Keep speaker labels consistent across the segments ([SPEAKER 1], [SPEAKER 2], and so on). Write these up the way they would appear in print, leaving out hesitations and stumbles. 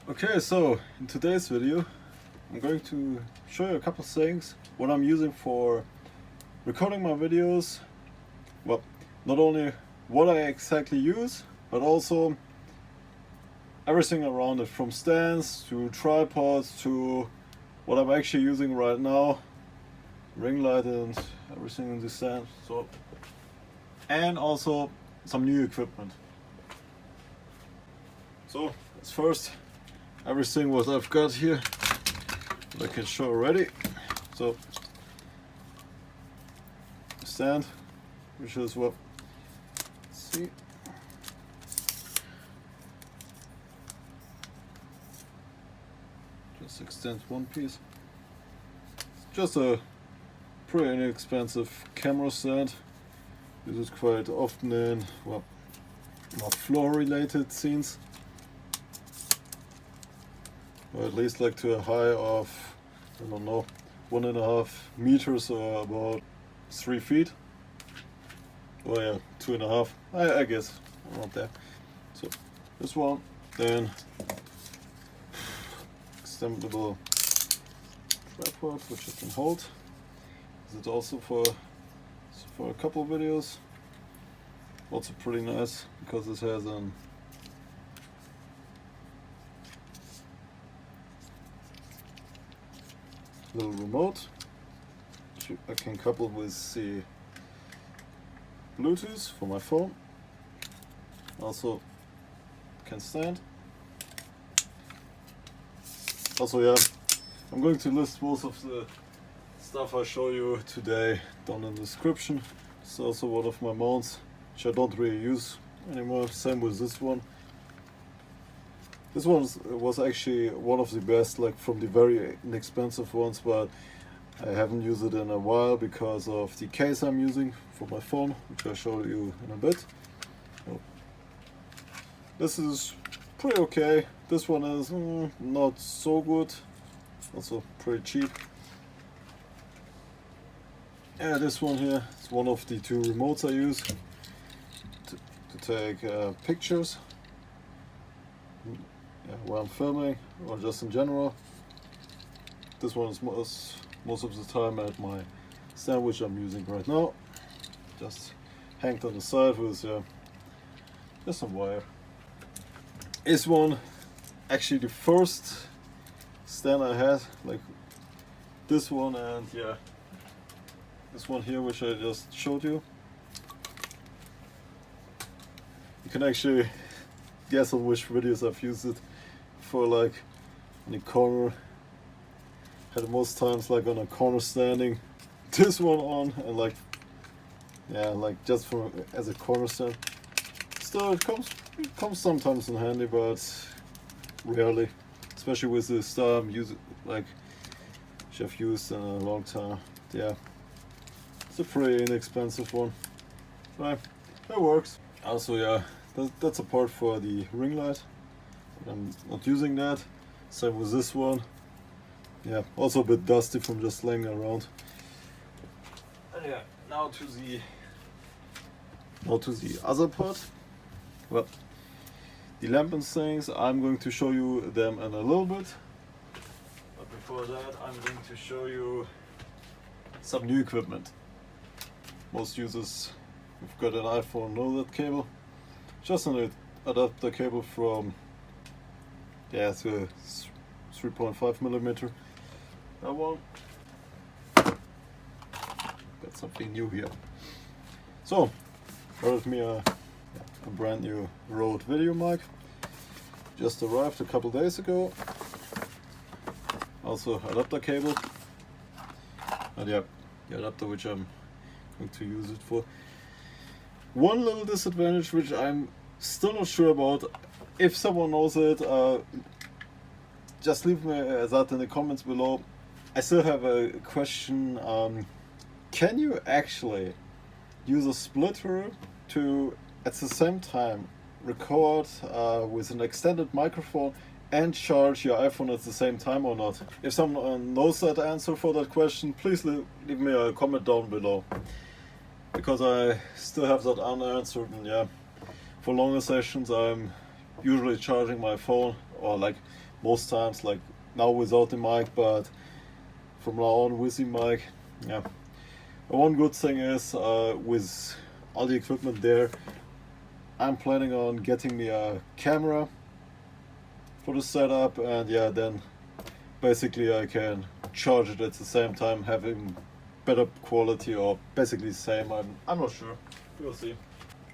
[SPEAKER 1] Okay, so in today's video I'm going to show you a couple of things what I'm using for recording my videos. Well, not only what I exactly use, but also everything around it, from stands to tripods to what I'm actually using right now, ring light and everything in the stand. So, and also some new equipment. So as first, everything what I've got here I can show already. So stand, which is what, let's see, just extends one piece. It's just a pretty inexpensive camera stand. This is quite often in, well, not floor related scenes, or at least like to a high of, I don't know, 1.5 meters or about 3 feet. Oh yeah, 2.5, I guess, around there. So this one, then extendable tripod, which I can hold. This is also for a couple of videos. Also pretty nice because it has an little remote which I can couple with the Bluetooth for my phone. Also can stand. Also, yeah, I'm going to list most of the stuff I show you today down in the description. It's also one of my mounts which I don't really use anymore. Same with this one. This one was actually one of the best, like from the very inexpensive ones, but I haven't used it in a while because of the case I'm using for my phone, which I'll show you in a bit. So, this is pretty okay. This one is not so good, also pretty cheap. Yeah, this one here is one of the two remotes I use to take pictures. Yeah, while I'm filming or just in general. This one is most of the time at my stand, which I'm using right now. Just hanged on the side with just some wire. This one, actually the first stand I had, like this one, and yeah, this one here, which I just showed you. You can actually guess on which videos I've used it for, like in the corner. Had most times like on a corner standing, this one on, and like, yeah, like just for as a corner stand. Still, it comes sometimes in handy, but rarely, especially with the style I'm using, like which I've used in a long time. Yeah, it's a pretty inexpensive one, right? That works. Also, yeah, that's a part for the ring light. I'm not using that. Same with this one. Yeah, also a bit dusty from just laying around. And yeah, now to the other part. Well, the lamp and things, I'm going to show you them in a little bit. But before that, I'm going to show you some new equipment. Most users who've got an iPhone know that cable. Just an adapter cable from, yeah, to 3.5 millimeter. That one. Got something new here. So, brought me a brand new Rode video mic. Just arrived a couple days ago. Also adapter cable. And yeah, the adapter which I'm going to use it for. One little disadvantage which I'm still not sure about. If someone knows it, just leave me that in the comments below. I still have a question. Can you actually use a splitter to at the same time record with an extended microphone and charge your iPhone at the same time or not? If someone knows that answer for that question, please leave me a comment down below, because I still have that unanswered. And yeah, for longer sessions I'm usually charging my phone or like most times, like now without the mic, but from now on with the mic. Yeah. One good thing is with all the equipment there, I'm planning on getting me a camera for the setup, and yeah, then basically I can charge it at the same time, having better quality or basically the same. I'm not sure. We'll see.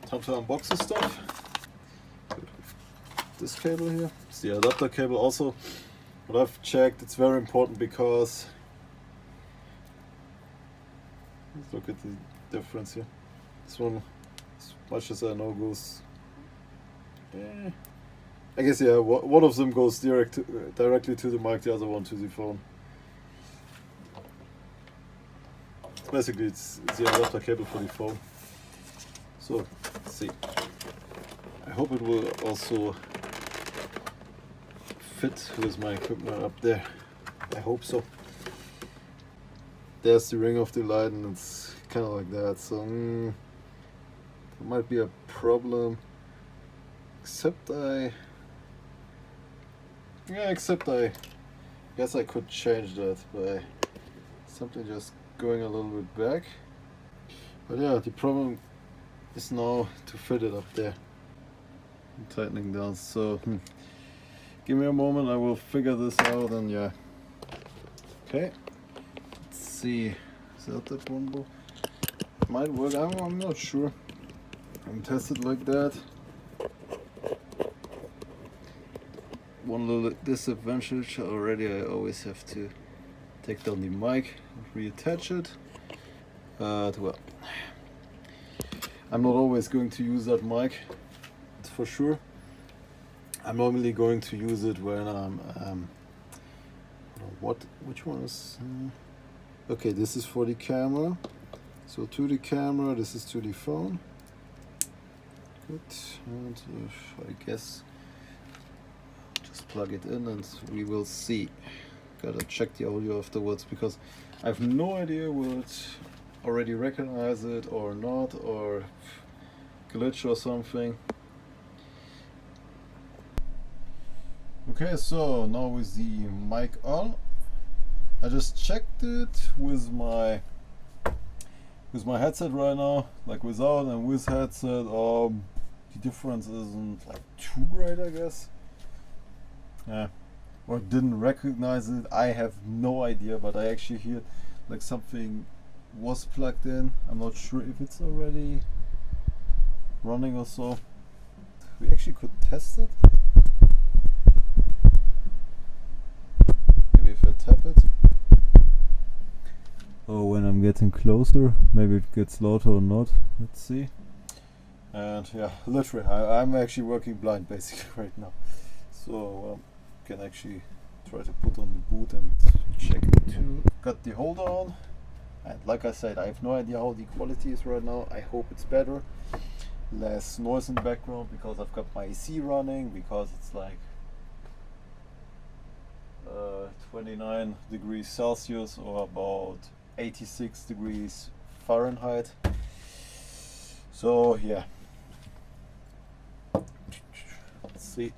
[SPEAKER 1] Time to unbox the stuff. This cable here, it's the adapter cable. Also, what I've checked, it's very important because let's look at the difference here. This one, as much as I know, goes. I guess yeah. One of them goes directly to the mic, the other one to the phone. Basically, it's the adapter cable for the phone. So let's see. I hope it will also fit with my equipment up there. I hope so. There's the ring of the light, and it's kind of like that. So there might be a problem. Except I guess I could change that by something just going a little bit back. But yeah, the problem is now to fit it up there. I'm tightening down, so give me a moment, I will figure this out, and yeah. Okay, let's see. Is that one ball? Might work, I'm not sure. I'm tested like that. One little disadvantage already, I always have to take down the mic, reattach it. Well, I'm not always going to use that mic, that's for sure. I'm normally going to use it when I'm which one is okay, this is for the camera, so to the camera, this is to the phone. Good, and I guess just plug it in and we will see. Gotta check the audio afterwards because I have no idea will it already recognize it or not, or glitch or something. Okay, so now with the mic on, I just checked it with my headset right now, like without and with headset. The difference isn't like too great, I guess. Yeah, or didn't recognize it. I have no idea, but I actually hear like something was plugged in. I'm not sure if it's already running or so. We actually could test it. Maybe if I tap it. Oh, when I'm getting closer, maybe it gets louder or not. Let's see. And yeah, literally, I'm actually working blind basically right now. So can actually try to put on the boot and check it too. Got the holder on, and like I said, I have no idea how the quality is right now. I hope it's better, less noise in the background because I've got my AC running, because it's like 29 degrees Celsius or about 86 degrees Fahrenheit. So yeah, let's see.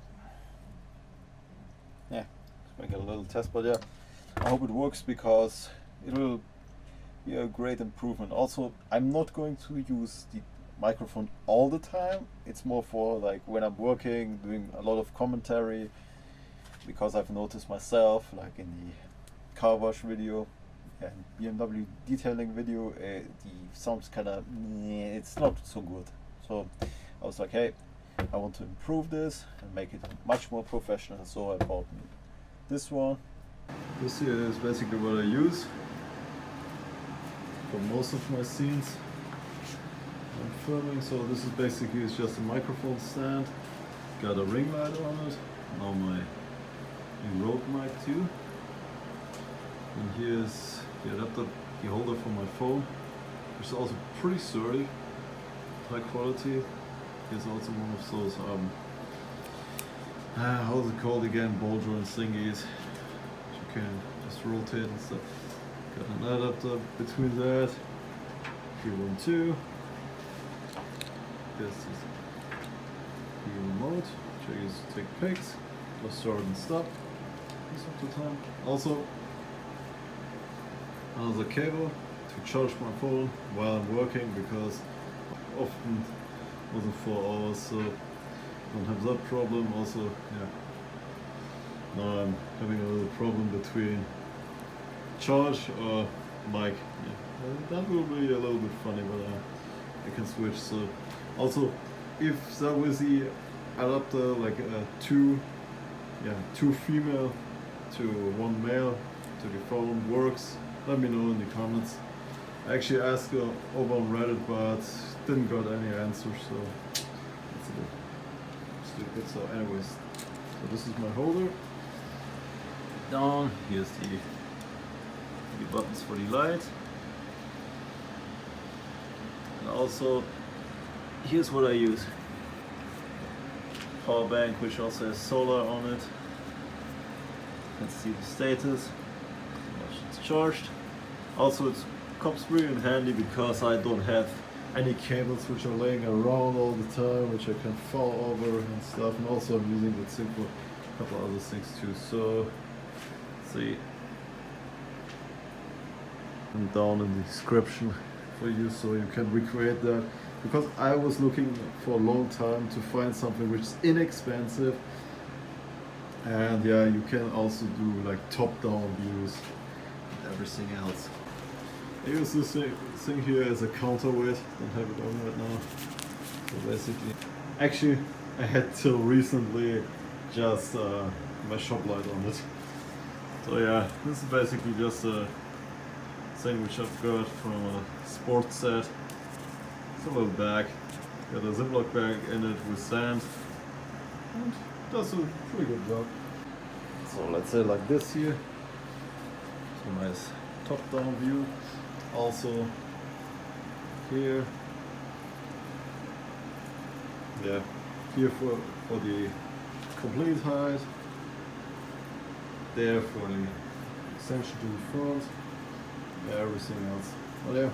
[SPEAKER 1] Yeah, make a little test, but yeah, I hope it works because it will be a great improvement. Also, I'm not going to use the microphone all the time. It's more for like when I'm working, doing a lot of commentary, because I've noticed myself, like in the car wash video and BMW detailing video, the sound's kind of, it's not so good. So I was like, hey, I want to improve this and make it much more professional, so I bought me this one. This here is basically what I use for most of my scenes I'm filming. So this is basically, it's just a microphone stand, got a ring light on it, now my Rode mic too, and here's the adapter, the holder for my phone, which is also pretty sturdy, high quality. Here's also one of those how's it called again, ball joint thingies, which you can just rotate and stuff. Got an adapter between that. Here one too. This is the remote, which I use to take pics. just start and stop most of the time. Also, another cable to charge my phone while I'm working, because often more than 4 hours, so don't have that problem. Also, yeah, now I'm having a little problem between charge or mic. Yeah. That will be a little bit funny, but I can switch. So also, if there was the adapter like two female to 1 male to the phone works, let me know in the comments. I actually asked over on Reddit, but didn't got any answers, so that's a bit stupid. So anyways, so this is my holder. Down, here's the buttons for the light. And also, here's what I use. Power bank, which also has solar on it. Let's see the status. It's charged. Also, it comes really in handy because I don't have any cables which are laying around all the time, which I can fall over and stuff. And also, I'm using that thing for a couple other things too. So, let's see. And down in the description for you, so you can recreate that. Because I was looking for a long time to find something which is inexpensive, and yeah, you can also do like top-down views and everything else. I use this thing here as a counterweight. Don't have it on right now. So basically, actually, I had till recently just my shop light on it. So yeah, this is basically just a thing which I've got from a sports set. It's a little bag, got a Ziploc bag in it with sand, and does a pretty good job. So let's say like this here, so nice top-down view. Also here, yeah, here for the complete height, there for the extension to the front, yeah, everything else. But yeah.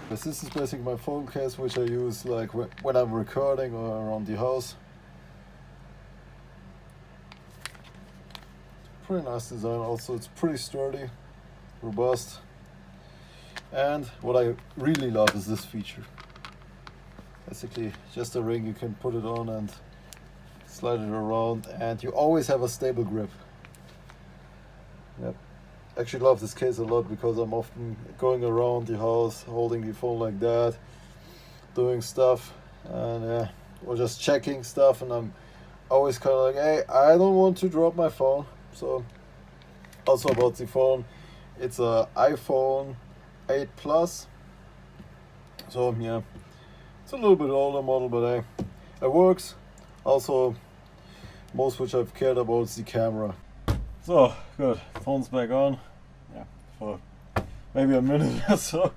[SPEAKER 1] This is basically my phone case, which I use like when I'm recording or around the house. Pretty nice design. Also, it's pretty sturdy, robust, and what I really love is this feature. Basically, just a ring, you can put it on and slide it around, and you always have a stable grip. Yep. Actually love this case a lot because I'm often going around the house holding the phone like that, doing stuff, and yeah, or just checking stuff, and I'm always kind of like, hey, I don't want to drop my phone. So also about the phone, it's a iPhone 8 Plus, so yeah, it's a little bit older model, but hey, it works. Also, most which I've cared about is the camera. So good, phone's back on. Yeah, for maybe a minute or so.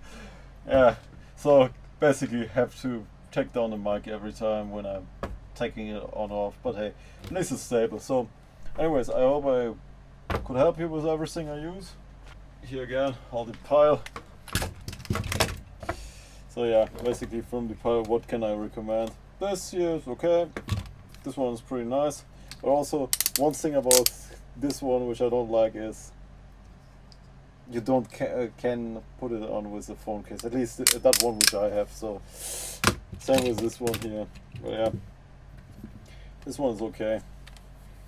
[SPEAKER 1] Yeah, so basically have to take down the mic every time when I'm taking it on off. But hey, at least it's stable. So, anyways, I hope I could help you with everything I use. Here again, all the pile. So yeah, basically from the pile, what can I recommend? This here is okay. This one is pretty nice. But also, one thing about this one which I don't like is you don't can put it on with the phone case. At least that one which I have. So same with this one here. But yeah, this one is okay.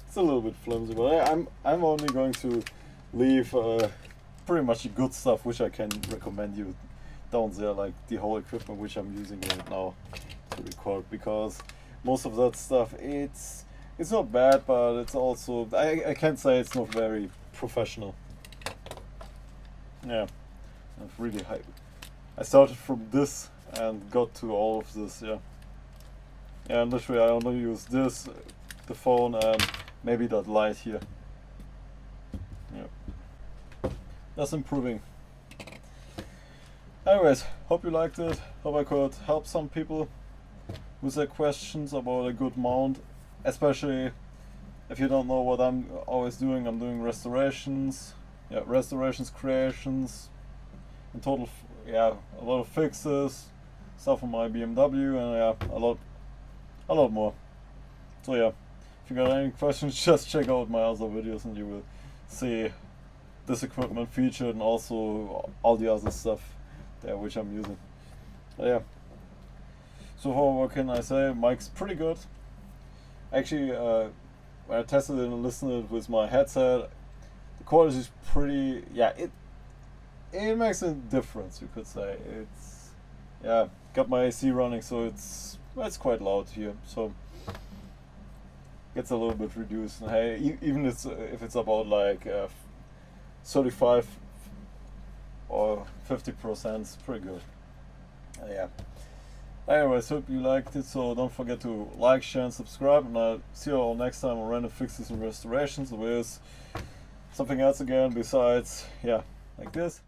[SPEAKER 1] It's a little bit flimsy, but I'm only going to leave pretty much the good stuff which I can recommend you down there, like the whole equipment which I'm using right now to record, because most of that stuff it's not bad, but it's also I can't say it's not very professional. Yeah, I've really high. I started from this and got to all of this. Yeah, and literally I only use this, the phone, and maybe that light here. Yeah, that's improving. Anyways, hope you liked it. Hope I could help some people with their questions about a good mount, especially if you don't know what I'm always doing. I'm doing restorations, restorations, creations, in total, a lot of fixes, stuff on my BMW, and a lot more. So yeah, if you got any questions, just check out my other videos and you will see this equipment featured and also all the other stuff there which I'm using. But yeah, so far what can I say, mic's pretty good. Actually, when I tested it and listened to it with my headset, the quality is pretty, yeah, it makes a difference, you could say. It's, yeah, got my AC running, so it's quite loud here, so gets a little bit reduced. And hey, even if it's about like 35 or 50%, it's pretty good. Yeah. Anyways, hope you liked it, so don't forget to like, share and subscribe, and I'll see you all next time on Random Fixes and Restorations with something else again besides, yeah, like this.